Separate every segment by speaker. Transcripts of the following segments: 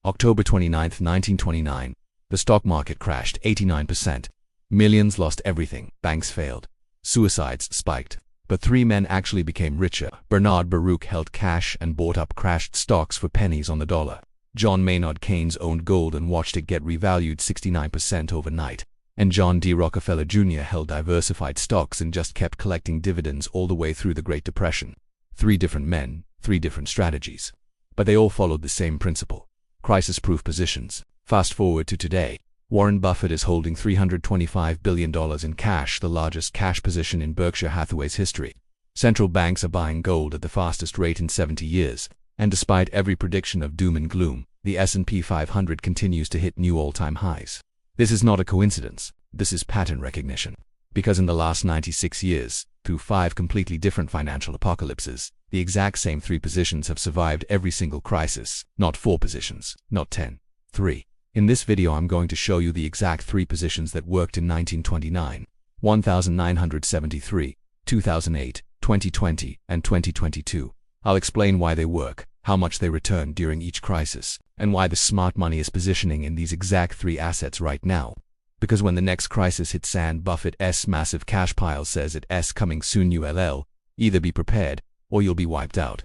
Speaker 1: October 29, 1929. The stock market crashed 89%. Millions lost everything. Banks failed. Suicides spiked. But three men actually became richer. Bernard Baruch held cash and bought up crashed stocks for pennies on the dollar. John Maynard Keynes owned gold and watched it get revalued 69% overnight. And John D. Rockefeller Jr. held diversified stocks and just kept collecting dividends all the way through the Great Depression. Three different men, three different strategies. But they all followed the same principle: crisis-proof positions. Fast forward to today. Warren Buffett is holding $325 billion in cash, the largest cash position in Berkshire Hathaway's history. Central banks are buying gold at the fastest rate in 70 years. And despite every prediction of doom and gloom, the S&P 500 continues to hit new all-time highs. This is not a coincidence. This is pattern recognition. Because in the last 96 years, through 5 completely different financial apocalypses, the exact same 3 positions have survived every single crisis. Not 4 positions, not 10. 3. In this video I'm going to show you the exact 3 positions that worked in 1929, 1973, 2008, 2020, and 2022. I'll explain why they work, how much they return during each crisis, and why the smart money is positioning in these exact 3 assets right now. Because when the next crisis hits and Buffett's massive cash pile says it's coming soon, you'll either be prepared or you'll be wiped out.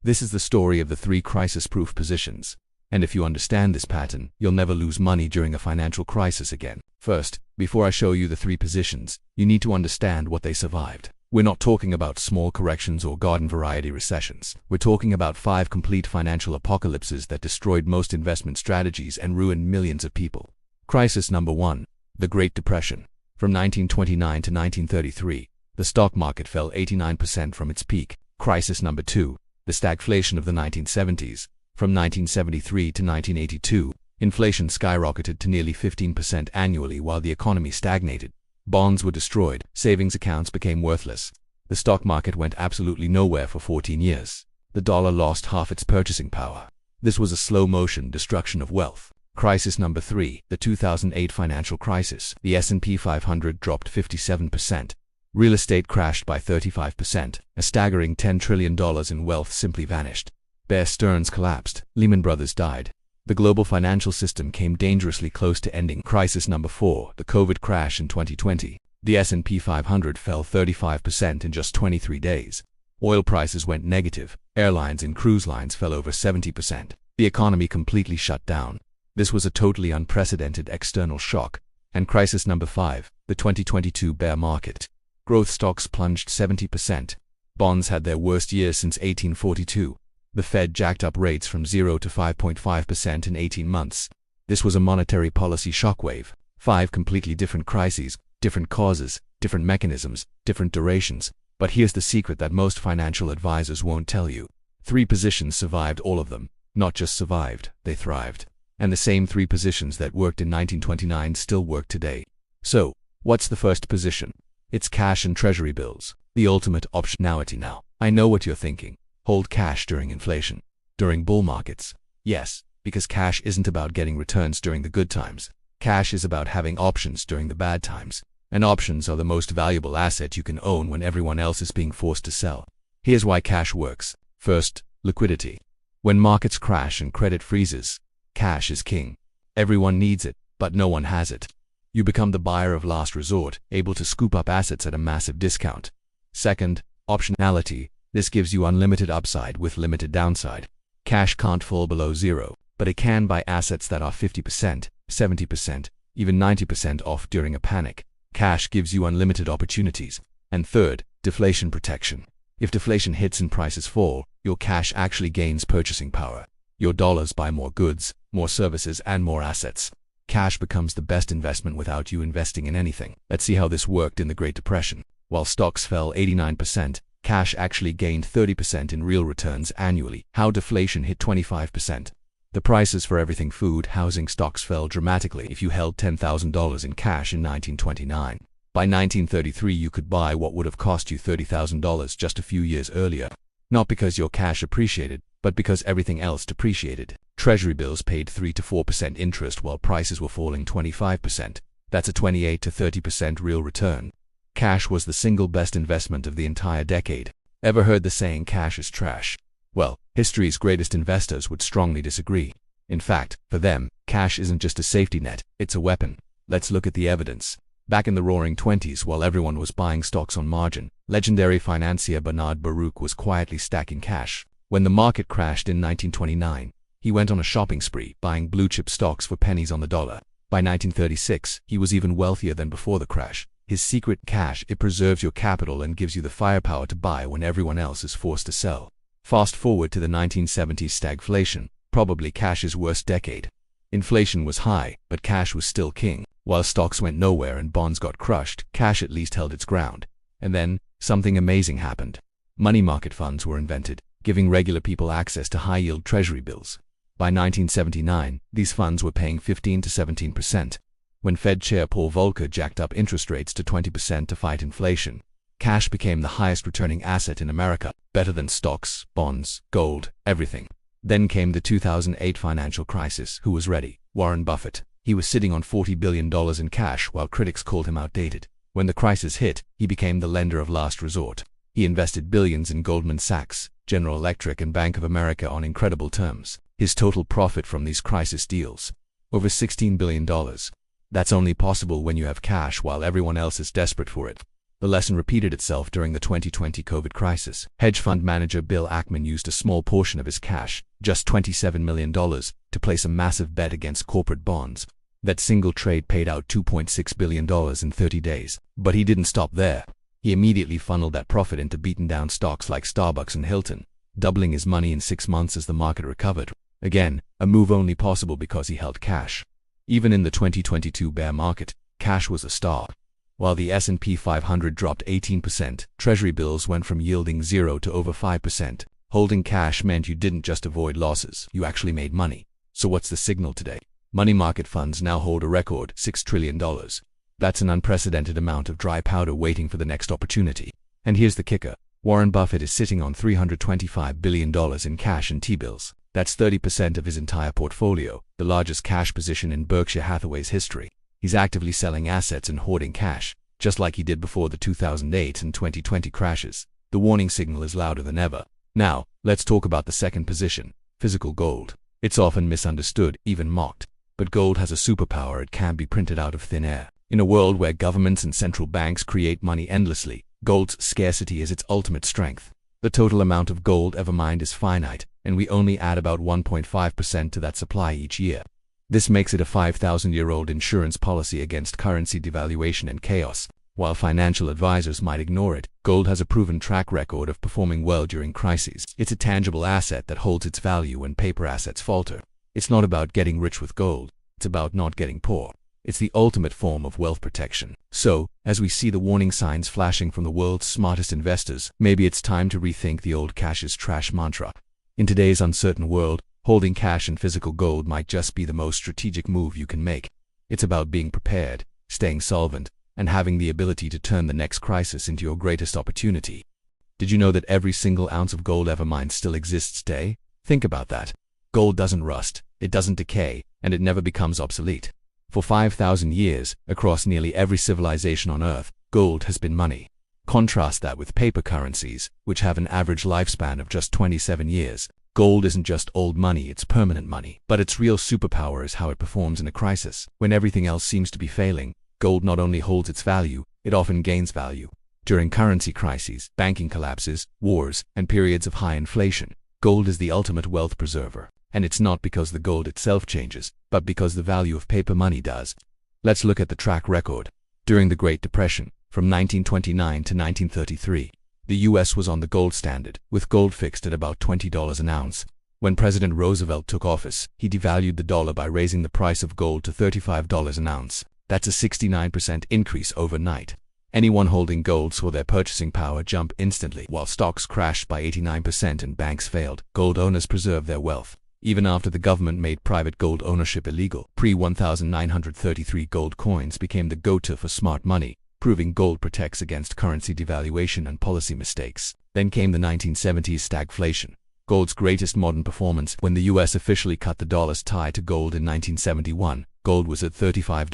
Speaker 1: This is the story of the 3 crisis-proof positions. And if you understand this pattern, you'll never lose money during a financial crisis again. First, before I show you the 3 positions, you need to understand what they survived. We're not talking about small corrections or garden variety recessions. We're talking about 5 complete financial apocalypses that destroyed most investment strategies and ruined millions of people. Crisis number 1. The Great Depression. From 1929 to 1933, the stock market fell 89% from its peak. Crisis number 2. The stagflation of the 1970s. From 1973 to 1982, inflation skyrocketed to nearly 15% annually while the economy stagnated. Bonds were destroyed, savings accounts became worthless. The stock market went absolutely nowhere for 14 years. The dollar lost half its purchasing power. This was a slow-motion destruction of wealth. Crisis number 3, the 2008 financial crisis. The S&P 500 dropped 57%. Real estate crashed by 35%. A staggering $10 trillion in wealth simply vanished. Bear Stearns collapsed. Lehman Brothers died. The global financial system came dangerously close to ending. Crisis number 4, the COVID crash in 2020. The S&P 500 fell 35% in just 23 days. Oil prices went negative. Airlines and cruise lines fell over 70%. The economy completely shut down. This was a totally unprecedented external shock. And crisis number 5, the 2022 bear market. Growth stocks plunged 70%. Bonds had their worst year since 1842. The Fed jacked up rates from 0 to 5.5% in 18 months. This was a monetary policy shockwave. 5 completely different crises, different causes, different mechanisms, different durations. But here's the secret that most financial advisors won't tell you. 3 positions survived all of them. Not just survived, they thrived. And the same 3 positions that worked in 1929 still work today. So, what's the first position? It's cash and treasury bills. The ultimate optionality now. I know what you're thinking. Hold cash during inflation. During bull markets. Yes, because cash isn't about getting returns during the good times. Cash is about having options during the bad times. And options are the most valuable asset you can own when everyone else is being forced to sell. Here's why cash works. First, liquidity. When markets crash and credit freezes, cash is king. Everyone needs it, but no one has it. You become the buyer of last resort, able to scoop up assets at a massive discount. Second, optionality. This gives you unlimited upside with limited downside. Cash can't fall below 0, but it can buy assets that are 50%, 70%, even 90% off during a panic. Cash gives you unlimited opportunities. And third, deflation protection. If deflation hits and prices fall, your cash actually gains purchasing power. Your dollars buy more goods, more services, and more assets. Cash becomes the best investment without you investing in anything. Let's see how this worked in the Great Depression. While stocks fell 89%, cash actually gained 30% in real returns annually. How deflation hit 25%. The prices for everything, food, housing, stocks fell dramatically. If you held $10,000 in cash in 1929, by 1933 you could buy what would have cost you $30,000 just a few years earlier. Not because your cash appreciated, but because everything else depreciated. Treasury bills paid 3 to 4% interest while prices were falling 25%. That's a 28 to 30% real return. Cash was the single best investment of the entire decade. Ever heard the saying cash is trash? Well, history's greatest investors would strongly disagree. In fact, for them, cash isn't just a safety net, it's a weapon. Let's look at the evidence. Back in the roaring 20s, while everyone was buying stocks on margin, legendary financier Bernard Baruch was quietly stacking cash. When the market crashed in 1929, he went on a shopping spree, buying blue-chip stocks for pennies on the dollar. By 1936, he was even wealthier than before the crash. His secret: cash. It preserves your capital and gives you the firepower to buy when everyone else is forced to sell. Fast forward to the 1970s stagflation, probably cash's worst decade. Inflation was high, but cash was still king. While stocks went nowhere and bonds got crushed, cash at least held its ground. And then, something amazing happened. Money market funds were invented, giving regular people access to high-yield treasury bills. By 1979, these funds were paying 15 to 17%. When Fed Chair Paul Volcker jacked up interest rates to 20% to fight inflation, cash became the highest returning asset in America, better than stocks, bonds, gold, everything. Then came the 2008 financial crisis. Who was ready? Warren Buffett. He was sitting on $40 billion in cash while critics called him outdated. When the crisis hit, he became the lender of last resort. He invested billions in Goldman Sachs, General Electric, and Bank of America on incredible terms. His total profit from these crisis deals? Over $16 billion. That's only possible when you have cash while everyone else is desperate for it. The lesson repeated itself during the 2020 COVID crisis. Hedge fund manager Bill Ackman used a small portion of his cash, just $27 million, to place a massive bet against corporate bonds. That single trade paid out $2.6 billion in 30 days. But he didn't stop there. He immediately funneled that profit into beaten-down stocks like Starbucks and Hilton, doubling his money in 6 months as the market recovered. Again, a move only possible because he held cash. Even in the 2022 bear market, cash was a star. While the S&P 500 dropped 18%, treasury bills went from yielding 0 to over 5%. Holding cash meant you didn't just avoid losses, you actually made money. So what's the signal today? Money market funds now hold a record $6 trillion. That's an unprecedented amount of dry powder waiting for the next opportunity. And here's the kicker. Warren Buffett is sitting on $325 billion in cash and T-bills. That's 30% of his entire portfolio, the largest cash position in Berkshire Hathaway's history. He's actively selling assets and hoarding cash, just like he did before the 2008 and 2020 crashes. The warning signal is louder than ever. Now, let's talk about the second position, physical gold. It's often misunderstood, even mocked. But gold has a superpower: it can be printed out of thin air. In a world where governments and central banks create money endlessly, gold's scarcity is its ultimate strength. The total amount of gold ever mined is finite, and we only add about 1.5% to that supply each year. This makes it a 5,000-year-old insurance policy against currency devaluation and chaos. While financial advisors might ignore it, gold has a proven track record of performing well during crises. It's a tangible asset that holds its value when paper assets falter. It's not about getting rich with gold, it's about not getting poor. It's the ultimate form of wealth protection. So, as we see the warning signs flashing from the world's smartest investors, maybe it's time to rethink the old cash is trash mantra. In today's uncertain world, holding cash and physical gold might just be the most strategic move you can make. It's about being prepared, staying solvent, and having the ability to turn the next crisis into your greatest opportunity. Did you know that every single ounce of gold ever mined still exists today? Think about that. Gold doesn't rust, it doesn't decay, and it never becomes obsolete. For 5,000 years, across nearly every civilization on Earth, gold has been money. Contrast that with paper currencies, which have an average lifespan of just 27 years. Gold isn't just old money, it's permanent money. But its real superpower is how it performs in a crisis. When everything else seems to be failing, gold not only holds its value, it often gains value. During currency crises, banking collapses, wars, and periods of high inflation, gold is the ultimate wealth preserver. And it's not because the gold itself changes, but because the value of paper money does. Let's look at the track record. During the Great Depression, from 1929 to 1933, the US was on the gold standard, with gold fixed at about $20 an ounce. When President Roosevelt took office, he devalued the dollar by raising the price of gold to $35 an ounce. That's a 69% increase overnight. Anyone holding gold saw their purchasing power jump instantly. While stocks crashed by 89% and banks failed, gold owners preserved their wealth. Even after the government made private gold ownership illegal, pre-1933 gold coins became the go-to for smart money, proving gold protects against currency devaluation and policy mistakes. Then came the 1970s stagflation, gold's greatest modern performance. When the US officially cut the dollar's tie to gold in 1971, gold was at $35.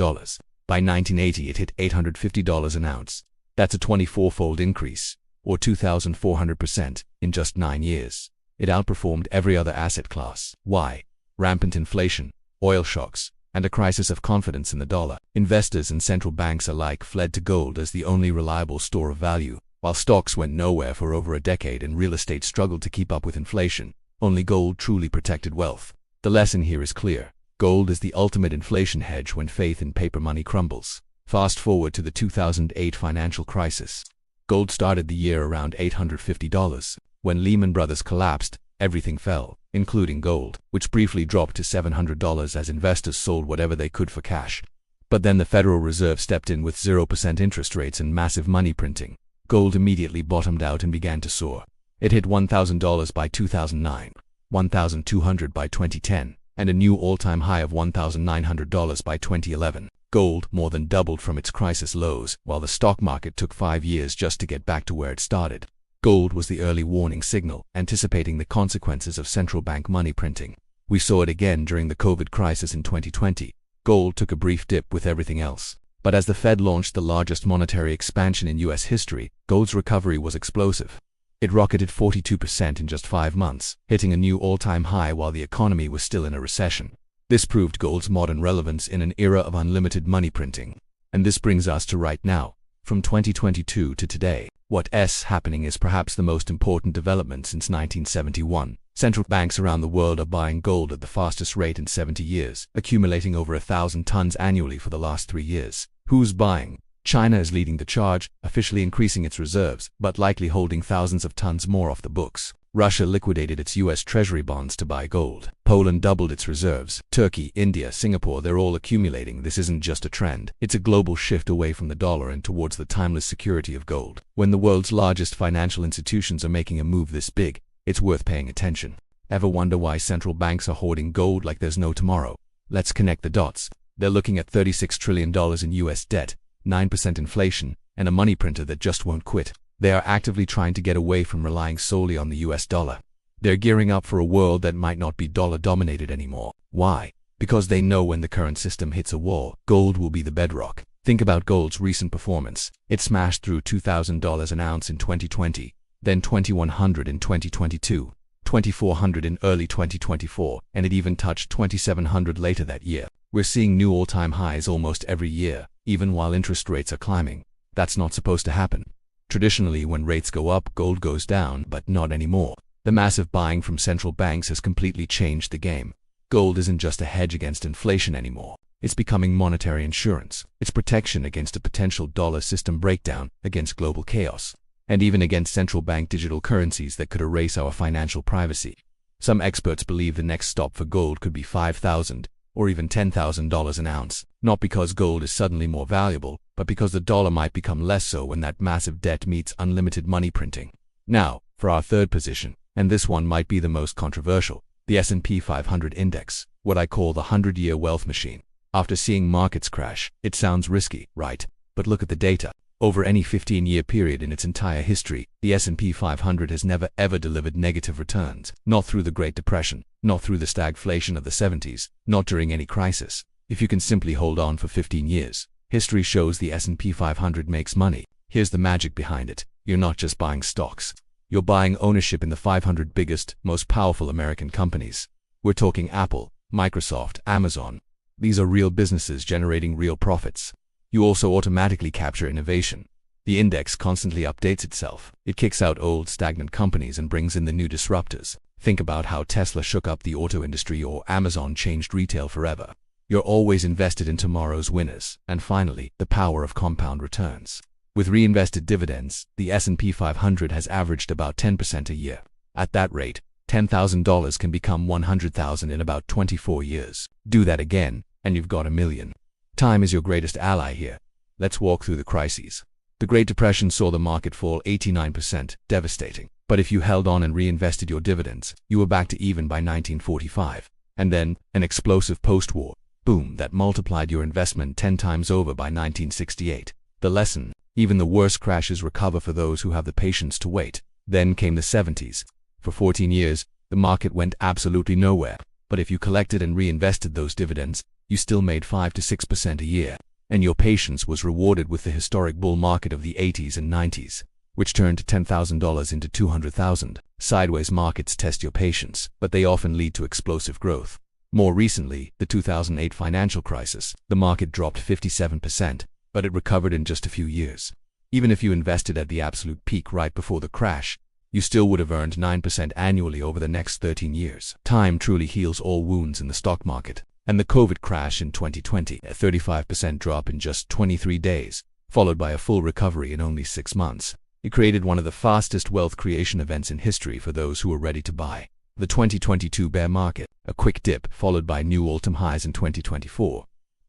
Speaker 1: By 1980 it hit $850 an ounce. That's a 24-fold increase, or 2,400%, in just 9 years. It outperformed every other asset class. Why? rampant inflation, oil shocks, and a crisis of confidence in the dollar. Investors and central banks alike fled to gold as the only reliable store of value. While stocks went nowhere for over a decade and real estate struggled to keep up with inflation, only gold truly protected wealth. The lesson here is clear. Gold is the ultimate inflation hedge when faith in paper money crumbles. Fast forward to the 2008 financial crisis. Gold started the year around $850. When Lehman Brothers collapsed, everything fell, including gold, which briefly dropped to $700 as investors sold whatever they could for cash. But then the Federal Reserve stepped in with 0% interest rates and massive money printing. Gold immediately bottomed out and began to soar. It hit $1,000 by 2009, $1,200 by 2010, and a new all-time high of $1,900 by 2011. Gold more than doubled from its crisis lows, while the stock market took 5 years just to get back to where it started. Gold was the early warning signal, anticipating the consequences of central bank money printing. We saw it again during the COVID crisis in 2020. Gold took a brief dip with everything else. But as the Fed launched the largest monetary expansion in U.S. history, gold's recovery was explosive. It rocketed 42% in just 5 months, hitting a new all-time high while the economy was still in a recession. This proved gold's modern relevance in an era of unlimited money printing. And this brings us to right now. From 2022 to today, what's happening is perhaps the most important development since 1971. Central banks around the world are buying gold at the fastest rate in 70 years, accumulating over 1,000 tons annually for the last 3 years. Who's buying? China is leading the charge, officially increasing its reserves, but likely holding thousands of tons more off the books. Russia liquidated its U.S. Treasury bonds to buy gold. Poland doubled its reserves. Turkey, India, Singapore, they're all accumulating. This isn't just a trend. It's a global shift away from the dollar and towards the timeless security of gold. When the world's largest financial institutions are making a move this big, it's worth paying attention. Ever wonder why central banks are hoarding gold like there's no tomorrow? Let's connect the dots. They're looking at $36 trillion in U.S. debt, 9% inflation, and a money printer that just won't quit. They are actively trying to get away from relying solely on the US dollar. They're gearing up for a world that might not be dollar-dominated anymore. Why? Because they know when the current system hits a wall, gold will be the bedrock. Think about gold's recent performance. It smashed through $2,000 an ounce in 2020, then $2,100 in 2022, $2,400 in early 2024, and it even touched $2,700 later that year. We're seeing new all-time highs almost every year, even while interest rates are climbing. That's not supposed to happen. Traditionally, when rates go up, gold goes down, but not anymore. The massive buying from central banks has completely changed the game. Gold isn't just a hedge against inflation anymore. It's becoming monetary insurance. It's protection against a potential dollar system breakdown, against global chaos, and even against central bank digital currencies that could erase our financial privacy. Some experts believe the next stop for gold could be $5,000 or even $10,000 an ounce, not because gold is suddenly more valuable, but because the dollar might become less so when that massive debt meets unlimited money printing. Now, for our third position, and this one might be the most controversial, the S&P 500 index, what I call the 100-year wealth machine. After seeing markets crash, it sounds risky, right? But look at the data. Over any 15-year period in its entire history, the S&P 500 has never ever delivered negative returns. Not through the Great Depression, not through the stagflation of the 70s, not during any crisis. If you can simply hold on for 15 years, history shows the S&P 500 makes money. Here's the magic behind it. You're not just buying stocks. You're buying ownership in the 500 biggest, most powerful American companies. We're talking Apple, Microsoft, Amazon. These are real businesses generating real profits. You also automatically capture innovation. The index constantly updates itself. It kicks out old, stagnant companies and brings in the new disruptors. Think about how Tesla shook up the auto industry or Amazon changed retail forever. You're always invested in tomorrow's winners. And finally, the power of compound returns. With reinvested dividends, the S&P 500 has averaged about 10% a year. At that rate, $10,000 can become $100,000 in about 24 years. Do that again, and you've got $1 million. Time is your greatest ally here. Let's walk through the crises. The Great Depression saw the market fall 89%, devastating. But if you held on and reinvested your dividends, you were back to even by 1945. And then, an explosive post-war boom that multiplied your investment 10 times over by 1968. The lesson: even the worst crashes recover for those who have the patience to wait. Then came the 70s. For 14 years, the market went absolutely nowhere. But if you collected and reinvested those dividends, you still made 5 to 6% a year. And your patience was rewarded with the historic bull market of the 80s and 90s, which turned $10,000 into $200,000. Sideways markets test your patience, but they often lead to explosive growth. More recently, the 2008 financial crisis, the market dropped 57%, but it recovered in just a few years. Even if you invested at the absolute peak right before the crash, you still would have earned 9% annually over the next 13 years. Time truly heals all wounds in the stock market. And the COVID crash in 2020, a 35% drop in just 23 days, followed by a full recovery in only 6 months. It created one of the fastest wealth creation events in history for those who were ready to buy. The 2022 bear market, a quick dip followed by new all-time highs in 2024.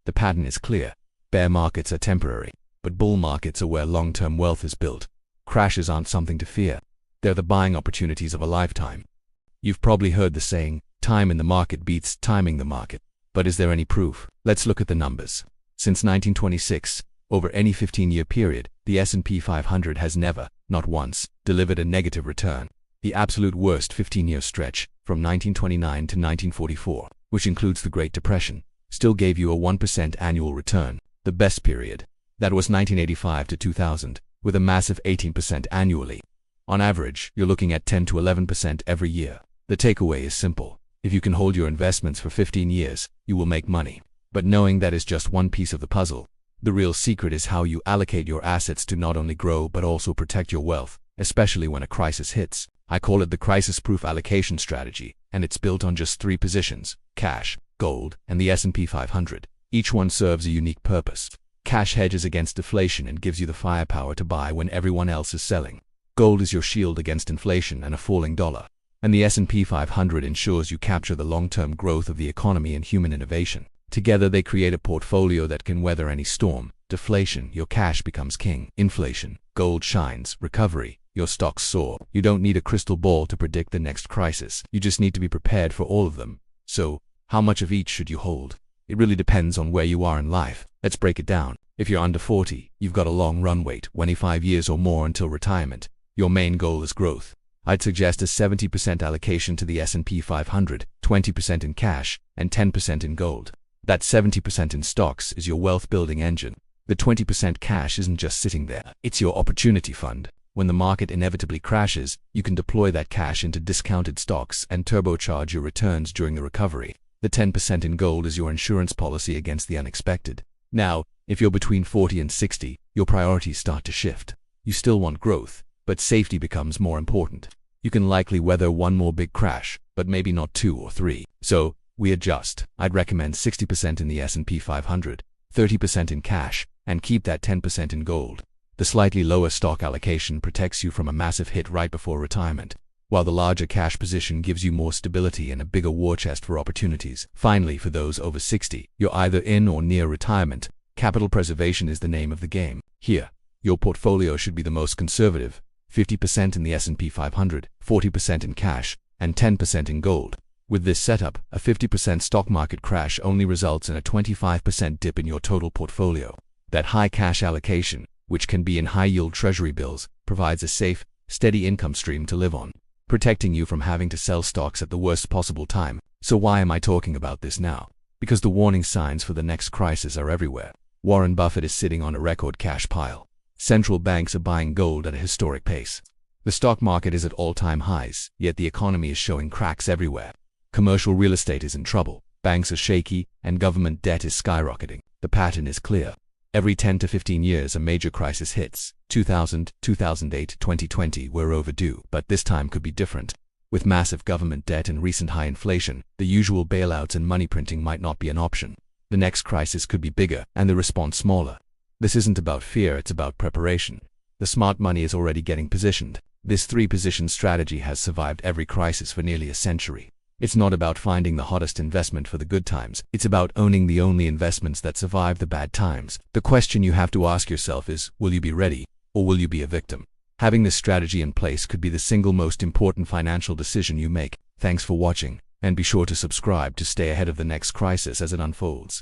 Speaker 1: The pattern is clear. Bear markets are temporary, but bull markets are where long-term wealth is built. Crashes aren't something to fear. They're the buying opportunities of a lifetime. You've probably heard the saying, time in the market beats timing the market. But is there any proof? Let's look at the numbers. Since 1926, over any 15-year period, the S&P 500 has never, not once, delivered a negative return. The absolute worst 15-year stretch, from 1929 to 1944, which includes the Great Depression, still gave you a 1% annual return. The best period, that was 1985 to 2000, with a massive 18% annually. On average, you're looking at 10 to 11% every year. The takeaway is simple. If you can hold your investments for 15 years, you will make money. But knowing that is just one piece of the puzzle. The real secret is how you allocate your assets to not only grow but also protect your wealth, especially when a crisis hits. I call it the crisis-proof allocation strategy, and it's built on just 3 positions: cash, gold, and the S&P 500. Each one serves a unique purpose. Cash hedges against deflation and gives you the firepower to buy when everyone else is selling. Gold is your shield against inflation and a falling dollar. And the S&P 500 ensures you capture the long-term growth of the economy and human innovation. Together they create a portfolio that can weather any storm. Deflation, your cash becomes king. Inflation, gold shines. Recovery, your stocks soar. You don't need a crystal ball to predict the next crisis. You just need to be prepared for all of them. So, how much of each should you hold? It really depends on where you are in life. Let's break it down. If you're under 40, you've got a long runway, 25 years or more until retirement. Your main goal is growth. I'd suggest a 70% allocation to the S&P 500, 20% in cash, and 10% in gold. That 70% in stocks is your wealth-building engine. The 20% cash isn't just sitting there. It's your opportunity fund. When the market inevitably crashes, you can deploy that cash into discounted stocks and turbocharge your returns during the recovery. The 10% in gold is your insurance policy against the unexpected. Now, if you're between 40 and 60, your priorities start to shift. You still want growth, but safety becomes more important. You can likely weather one more big crash, but maybe not 2 or 3. So, we adjust. I'd recommend 60% in the S&P 500, 30% in cash, and keep that 10% in gold. The slightly lower stock allocation protects you from a massive hit right before retirement, while the larger cash position gives you more stability and a bigger war chest for opportunities. Finally, for those over 60, you're either in or near retirement. Capital preservation is the name of the game. Here, your portfolio should be the most conservative. 50% in the S&P 500, 40% in cash, and 10% in gold. With this setup, a 50% stock market crash only results in a 25% dip in your total portfolio. That high cash allocation, which can be in high-yield treasury bills, provides a safe, steady income stream to live on, protecting you from having to sell stocks at the worst possible time. So why am I talking about this now? Because the warning signs for the next crisis are everywhere. Warren Buffett is sitting on a record cash pile. Central banks are buying gold at a historic pace. The stock market is at all-time highs, yet the economy is showing cracks everywhere. Commercial real estate is in trouble, banks are shaky, and government debt is skyrocketing. The pattern is clear. Every 10 to 15 years a major crisis hits. 2000, 2008, 2020 were overdue, but this time could be different. With massive government debt and recent high inflation, the usual bailouts and money printing might not be an option. The next crisis could be bigger, and the response smaller. This isn't about fear, it's about preparation. The smart money is already getting positioned. This 3-position strategy has survived every crisis for nearly a century. It's not about finding the hottest investment for the good times. It's about owning the only investments that survive the bad times. The question you have to ask yourself is, will you be ready, or will you be a victim? Having this strategy in place could be the single most important financial decision you make. Thanks for watching, and be sure to subscribe to stay ahead of the next crisis as it unfolds.